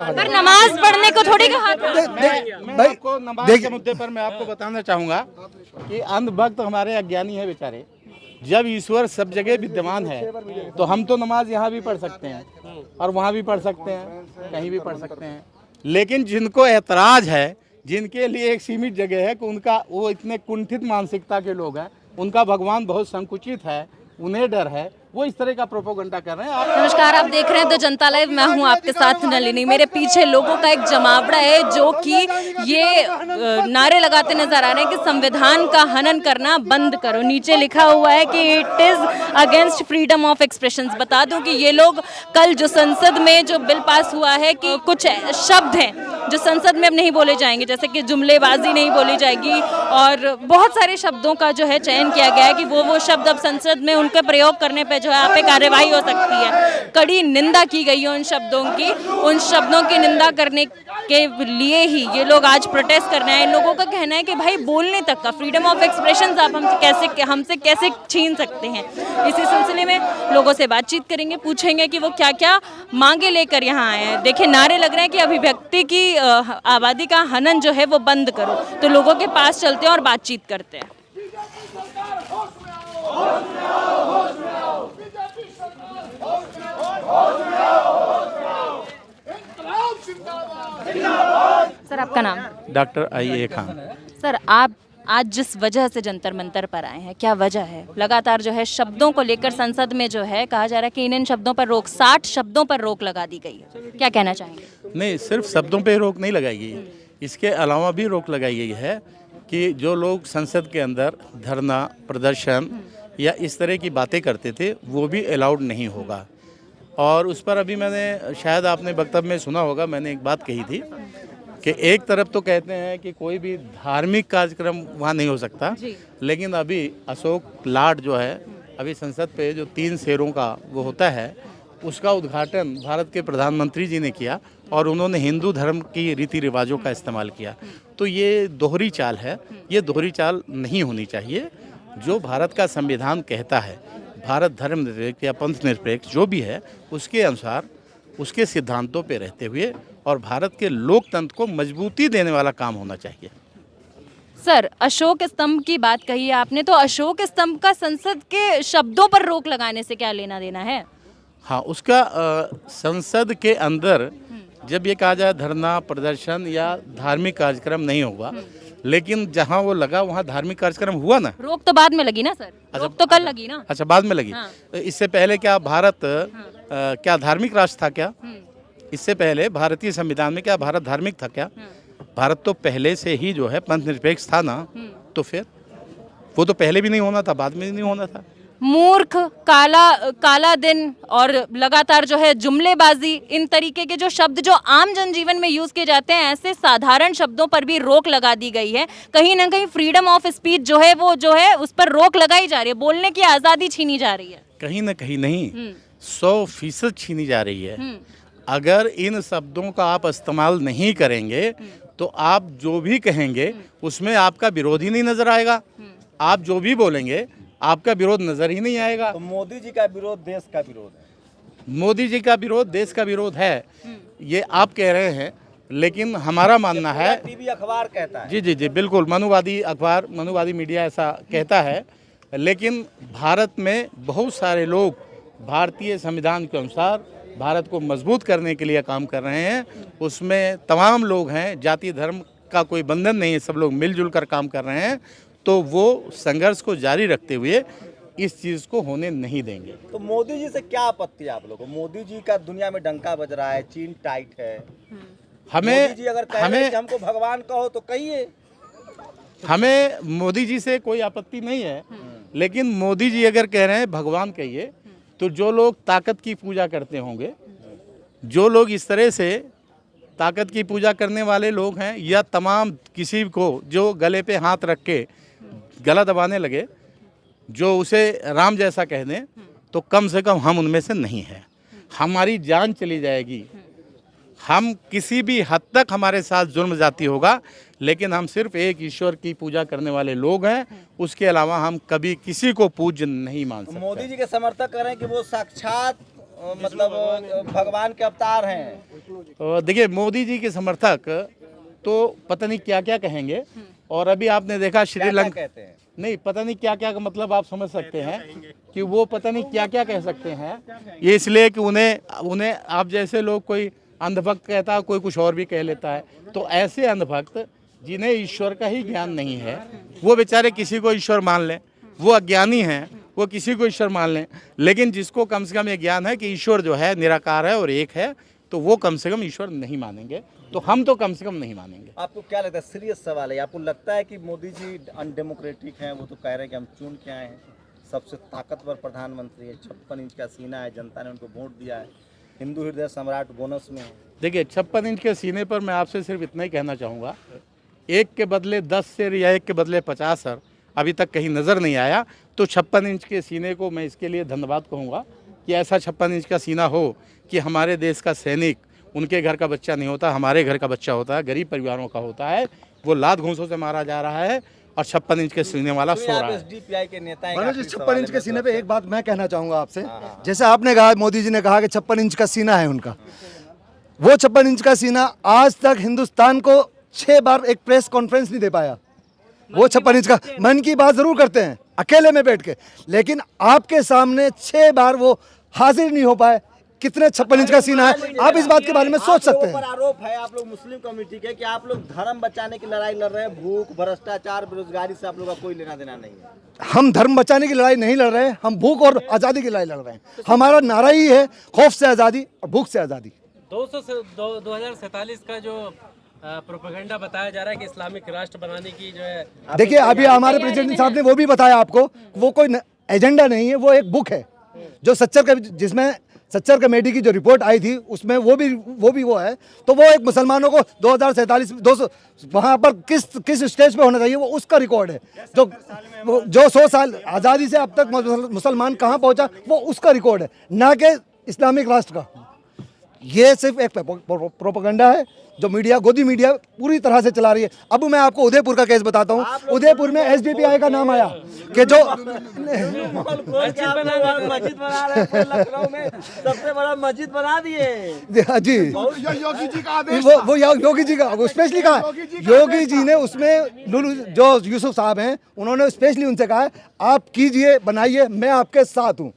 पर नमाज पढ़ने को थोड़ी कहा था। मैं आपको नमाज के मुद्दे पर मैं आपको बताना चाहूँगा कि अंधभक्त हमारे अज्ञानी है बेचारे। जब ईश्वर सब जगह विद्यमान है तो हम तो नमाज यहाँ भी पढ़ सकते हैं और वहाँ भी पढ़ सकते हैं, कहीं भी पढ़ सकते हैं। लेकिन जिनको ऐतराज है, जिनके लिए एक सीमित जगह है कि उनका वो इतने कुंठित मानसिकता के लोग हैं, उनका भगवान बहुत संकुचित है, उन्हें डर है, वो इस तरह का प्रोपोगंडा कर रहे हैं। नमस्कार, आप देख रहे हैं द जनता लाइव। मैं हूं आपके साथ नलिनी। मेरे पीछे लोगों का एक जमावड़ा है जो कि ये नारे लगाते नजर आ रहे हैं कि संविधान का हनन करना बंद करो। नीचे लिखा हुआ है कि it is against freedom of expression. बता दूं कि ये लोग कल जो संसद में जो बिल पास हुआ है कि कुछ शब्द हैं जो संसद में अब नहीं बोले जाएंगे, जैसे कि जुमलेबाजी नहीं बोली जाएगी और बहुत सारे शब्दों का जो है चयन किया गया है कि वो शब्द अब संसद में उनके प्रयोग करने पे जो है आप पे कार्यवाही हो सकती है। कड़ी निंदा की गई है उन शब्दों की। उन शब्दों की निंदा करने के लिए ही ये लोग आज प्रोटेस्ट कर रहे हैं। इन लोगों का कहना है कि भाई बोलने तक का फ्रीडम ऑफ एक्सप्रेशन आप हमसे कैसे छीन सकते हैं। इसी सिलसिले में लोगों से बातचीत करेंगे, पूछेंगे कि वो क्या क्या मांगे लेकर यहाँ आए हैं। देखिए, नारे लग रहे हैं कि अभिव्यक्ति की आबादी का हनन जो है वो बंद करो। तो लोगों के पास चलते हैं और बातचीत करते हैं। सर, आपका नाम? Doctor IA Khan. सर, आप आज जिस वजह से जंतर मंतर पर आए हैं, क्या वजह है? लगातार जो है शब्दों को लेकर संसद में जो है कहा जा रहा है कि इन शब्दों पर रोक, 60 शब्दों पर रोक लगा दी गई है। क्या कहना चाहेंगे? नहीं, सिर्फ शब्दों पे रोक नहीं लगाई गई, इसके अलावा भी रोक लगाई गई है कि जो लोग संसद के अंदर धरना प्रदर्शन या इस तरह की बातें करते थे वो भी अलाउड नहीं होगा। और उस पर अभी मैंने, शायद आपने वक्तव्य में सुना होगा, मैंने एक बात कही थी कि एक तरफ तो कहते हैं कि कोई भी धार्मिक कार्यक्रम वहाँ नहीं हो सकता, लेकिन अभी अशोक लाड जो है, अभी संसद पे जो 3 शेरों का वो होता है, उसका उद्घाटन भारत के प्रधानमंत्री जी ने किया और उन्होंने हिंदू धर्म की रीति रिवाजों का इस्तेमाल किया। तो ये दोहरी चाल है, ये दोहरी चाल नहीं होनी चाहिए। जो भारत का संविधान कहता है, भारत धर्मनिरपेक्ष या पंथ निरपेक्ष जो भी है, उसके अनुसार उसके सिद्धांतों पे रहते हुए और भारत के लोकतंत्र को मजबूती देने वाला काम होना चाहिए। सर, अशोक स्तंभ की बात कही है आपने, तो अशोक स्तंभ का संसद के शब्दों पर रोक लगाने से क्या लेना देना है? हाँ, उसका संसद के अंदर जब ये कहा जाए धरना प्रदर्शन या धार्मिक कार्यक्रम नहीं होगा, लेकिन जहाँ वो लगा वहाँ धार्मिक कार्यक्रम हुआ ना। रोक तो बाद में लगी ना सर? रोक तो कल लगी ना। अच्छा, बाद में लगी। हाँ। इससे पहले क्या भारत क्या धार्मिक राष्ट्र था क्या? इससे पहले भारतीय संविधान में क्या भारत धार्मिक था क्या? भारत तो पहले से ही जो है पंथ निरपेक्ष था ना। तो फिर वो तो पहले भी नहीं होना था, बाद में भी नहीं होना था। मूर्ख, काला दिन और लगातार जो है जुमलेबाजी, इन तरीके के जो शब्द जो आम जनजीवन में यूज किए जाते हैं, ऐसे साधारण शब्दों पर भी रोक लगा दी गई है। कहीं ना कहीं फ्रीडम ऑफ स्पीच जो है वो जो है उस पर रोक लगाई जा रही है, बोलने की आज़ादी छीनी जा रही है। कहीं ना कहीं नहीं, 100% छीनी जा रही है। अगर इन शब्दों का आप इस्तेमाल नहीं करेंगे तो आप जो भी कहेंगे उसमें आपका विरोध ही नहीं नजर आएगा। आप जो भी बोलेंगे आपका विरोध नजर ही नहीं आएगा। तो मोदी जी का विरोध देश का विरोध है। मोदी जी का विरोध देश का विरोध है, ये आप कह रहे हैं, लेकिन हमारा मानना है, टीवी अखबार कहता है। जी जी जी बिल्कुल, मनुवादी अखबार, मनुवादी मीडिया ऐसा कहता है। लेकिन भारत में बहुत सारे लोग भारतीय संविधान के अनुसार भारत को मजबूत करने के लिए काम कर रहे हैं। उसमें तमाम लोग हैं, जाति धर्म का कोई बंधन नहीं है, सब लोग मिलजुल कर काम कर रहे हैं। तो वो संघर्ष को जारी रखते हुए इस चीज़ को होने नहीं देंगे। तो मोदी जी से क्या आपत्ति है आप लोगों को? मोदी जी का दुनिया में डंका बज रहा है, चीन टाइट है। मोदी जी अगर कह रहे हैं कि हमको भगवान कहो तो कहिए। हमें मोदी जी से कोई आपत्ति नहीं है, लेकिन मोदी जी अगर कह रहे हैं भगवान कहिए, तो जो लोग ताकत की पूजा करते होंगे, जो लोग इस तरह से ताकत की पूजा करने वाले लोग हैं, या तमाम किसी को जो गले पे हाथ रख के गला दबाने लगे, जो उसे राम जैसा कह दें, तो कम से कम हम उनमें से नहीं हैं। हमारी जान चली जाएगी, हम किसी भी हद तक हमारे साथ जुर्म जाती होगा, लेकिन हम सिर्फ एक ईश्वर की पूजा करने वाले लोग हैं। उसके अलावा हम कभी किसी को पूज्य नहीं मान सकते। मोदी जी के समर्थक कह रहे हैं कि वो साक्षात मतलब भगवान के अवतार हैं। देखिए, मोदी जी के समर्थक तो पता नहीं क्या क्या कहेंगे, और अभी आपने देखा श्रीलंका कहते हैं नहीं, पता नहीं क्या क्या का मतलब आप समझ सकते हैं कि वो पता नहीं क्या क्या कह सकते हैं। ये इसलिए कि उन्हें आप जैसे लोग, कोई अंधभक्त कहता है, कोई कुछ और भी कह लेता है। तो ऐसे अंधभक्त जिन्हें ईश्वर का ही ज्ञान नहीं है, वो बेचारे किसी को ईश्वर मान लें, वो अज्ञानी हैं, वो किसी को ईश्वर मान लें। लेकिन जिसको कम से कम ये ज्ञान है कि ईश्वर जो है निराकार है और एक है, तो वो कम से कम ईश्वर नहीं मानेंगे। तो हम तो कम से कम नहीं मानेंगे। आपको क्या लगता है, सीरियस सवाल है, आपको लगता है कि मोदी जी अनडेमोक्रेटिक हैं? वो तो कह रहे हैं कि हम चुन के आए हैं, सबसे ताकतवर प्रधानमंत्री है, 56 इंच का सीना है, जनता ने उनको वोट दिया है, हिंदू हृदय सम्राट बोनस में है। देखिए, 56 इंच के सीने पर मैं आपसे सिर्फ इतना ही कहना चाहूँगा, एक के बदले 10 सिर या एक के बदले 50 सर अभी तक कहीं नज़र नहीं आया। तो 56 इंच के सीने को मैं इसके लिए धन्यवाद कहूँगा कि ऐसा 56 इंच का सीना हो कि हमारे देश का सैनिक, उनके घर का बच्चा नहीं होता, हमारे घर का बच्चा होता है, गरीब परिवारों का होता है, वो लात घूंसों से मारा जा रहा है और 56 इंच के सीने वाला सो रहा है। एसडीपीआई के नेता हैं। मनोज जी, 56 इंच के सीने पे एक बात मैं कहना चाहूँगा आपसे। जैसे आपने कहा, मोदी जी ने कहा कि 56 इंच का सीना है उनका, वो 56 इंच का सीना आज तक हिंदुस्तान को 6 बार एक प्रेस कॉन्फ्रेंस नहीं दे पाया। वो 56 इंच का मन की बात जरूर करते हैं अकेले में बैठ के, लेकिन आपके सामने 6 बार वो हाजिर नहीं हो पाए। कितने 56 इंच का सीना है, आप इस बात के बारे में सोच सकते हैं। आरोप है आप लोग मुस्लिम कम्युनिटी के कि आप लोग धर्म बचाने की लड़ाई लड़ रहे हैं, भूख, भ्रष्टाचार, बेरोजगारी से आप लोगों का कोई लेना देना नहीं है। हम धर्म बचाने की लड़ाई नहीं लड़ रहे हैं, हम भूख और आज़ादी की लड़ाई लड़ रहे हैं। हमारा नारा ही है खौफ से आज़ादी और भूख से आज़ादी। 2047 का जो प्रोपेगेंडा बताया जा रहा है कि इस्लामिक राष्ट्र बनाने की जो है, देखिए, अभी हमारे प्रेसिडेंट साहब ने वो भी बताया आपको, वो कोई एजेंडा नहीं है, वो एक बुक है जो जिसमें सच्चर कमेटी की जो रिपोर्ट आई थी उसमें वो भी है। तो वो एक मुसलमानों को 2047 200 वहाँ पर किस स्टेज पे होना चाहिए, वो उसका रिकॉर्ड है। जो 100 साल आज़ादी से अब तक मुसलमान कहाँ पहुँचा, वो उसका रिकॉर्ड है, ना कि इस्लामिक राष्ट्र का। ये सिर्फ एक प्रोपेगेंडा है जो गोदी मीडिया पूरी तरह से चला रही है। अब मैं आपको उदयपुर का केस बताता हूँ। उदयपुर में एसडीपीआई का नाम आया कि जो मस्जिद बना रहे हैं, लखनऊ में सबसे बड़ा मस्जिद बना दिए जी, योगी जी का आदेश वो योगी जी का स्पेशली कहा, योगी जी ने उसमें जो यूसुफ साहब हैं उन्होंने स्पेशली उनसे कहा आप कीजिए, बनाइए, मैं आपके साथ हूँ।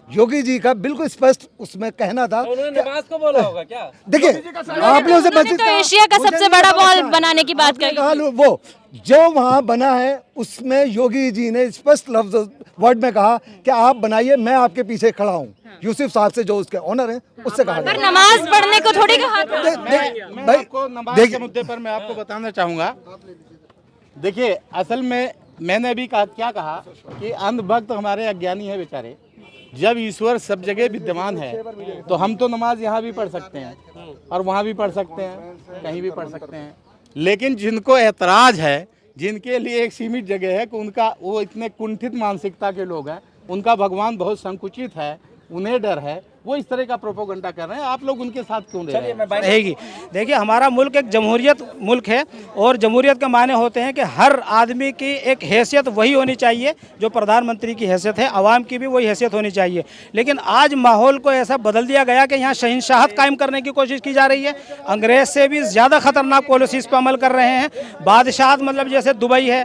योगी जी का बिल्कुल स्पष्ट उसमें कहना था। उन्होंने नमाज को बोला होगा क्या? देखिए, आप लोग से मस्जिद तो एशिया का सबसे बड़ा मॉल बनाने की बात कही। वो जो वहाँ बना है उसमें योगी जी ने स्पष्ट लफ्ज वर्ड में कहा कि आप बनाइए, मैं आपके पीछे खड़ा हूँ। यूसुफ साहब से जो उसके ऑनर हैं उससे कहा। पर नमाज पढ़ने को थोड़ी कहा था। मैं आपको नमाज के मुद्दे पर मैं आपको बताना चाहूँगा। देखिए, असल में मैंने अभी क्या कहा कि अंधभक्त हमारे अज्ञानी है बेचारे। जब ईश्वर सब जगह विद्यमान है तो हम तो नमाज यहाँ भी पढ़ सकते हैं और वहाँ भी पढ़ सकते हैं, कहीं भी पढ़ सकते हैं। लेकिन जिनको ऐतराज़ है, जिनके लिए एक सीमित जगह है कि वो इतने कुंठित मानसिकता के लोग हैं, उनका भगवान बहुत संकुचित है, उन्हें डर है, वो इस तरह का प्रोपोगंडा कर रहे हैं। आप लोग उनके साथ क्यों रहे हैं? रहेगी। देखिए, हमारा मुल्क एक जमहूरियत मुल्क है और जमहूरियत के मायने होते हैं कि हर आदमी की एक हैसियत वही होनी चाहिए जो प्रधानमंत्री की हैसियत है, आवाम की भी वही हैसियत होनी चाहिए। लेकिन आज माहौल को ऐसा बदल दिया गया कि यहाँ शहंशाहत कायम करने की कोशिश की जा रही है। अंग्रेज से भी ज़्यादा खतरनाक पॉलिसीज़ पर अमल कर रहे हैं। बादशाहत मतलब जैसे दुबई है,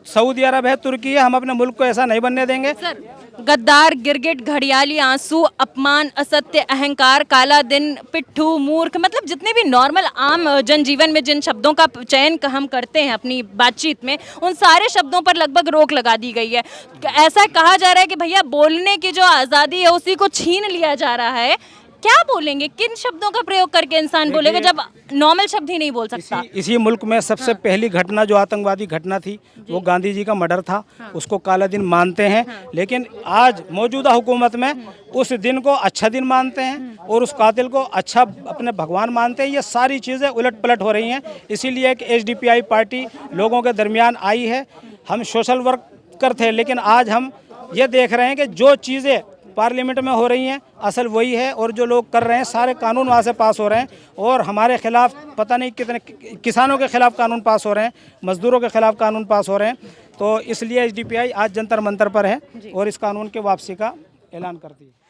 सऊदी अरब है, तुर्की है, हम अपने मुल्क को ऐसा नहीं बनने देंगे। सर, गद्दार, गिरगिट, घड़ियाली, आंसू, अपमान, असत्य, अहंकार, काला दिन, पिट्ठू, मूर्ख, मतलब जितने भी नॉर्मल आम जनजीवन में जिन शब्दों का चयन हम करते हैं अपनी बातचीत में, उन सारे शब्दों पर लगभग रोक लगा दी गई है। ऐसा कहा जा रहा है कि भैया बोलने की जो आज़ादी है उसी को छीन लिया जा रहा है। क्या बोलेंगे, किन शब्दों का प्रयोग करके इंसान बोलेगा जब नॉर्मल शब्द ही नहीं बोल सकता? इसी मुल्क में सबसे पहली घटना जो आतंकवादी घटना थी वो गांधी जी का मर्डर था। उसको काला दिन मानते हैं, लेकिन आज मौजूदा हुकूमत में उस दिन को अच्छा दिन मानते हैं और उस कातिल को अच्छा अपने भगवान मानते हैं। ये सारी चीज़ें उलट पलट हो रही हैं। इसीलिए कि एसडीपीआई पार्टी लोगों के दरमियान आई है। हम सोशल वर्कर थे, लेकिन आज हम ये देख रहे हैं कि जो चीज़ें पार्लियामेंट में हो रही हैं असल वही है, और जो लोग कर रहे हैं सारे कानून वहाँ से पास हो रहे हैं और हमारे खिलाफ पता नहीं कितने किसानों के खिलाफ कानून पास हो रहे हैं, मजदूरों के खिलाफ कानून पास हो रहे हैं। तो इसलिए एसडीपीआई आज जंतर मंतर पर है और इस कानून के वापसी का ऐलान करती है।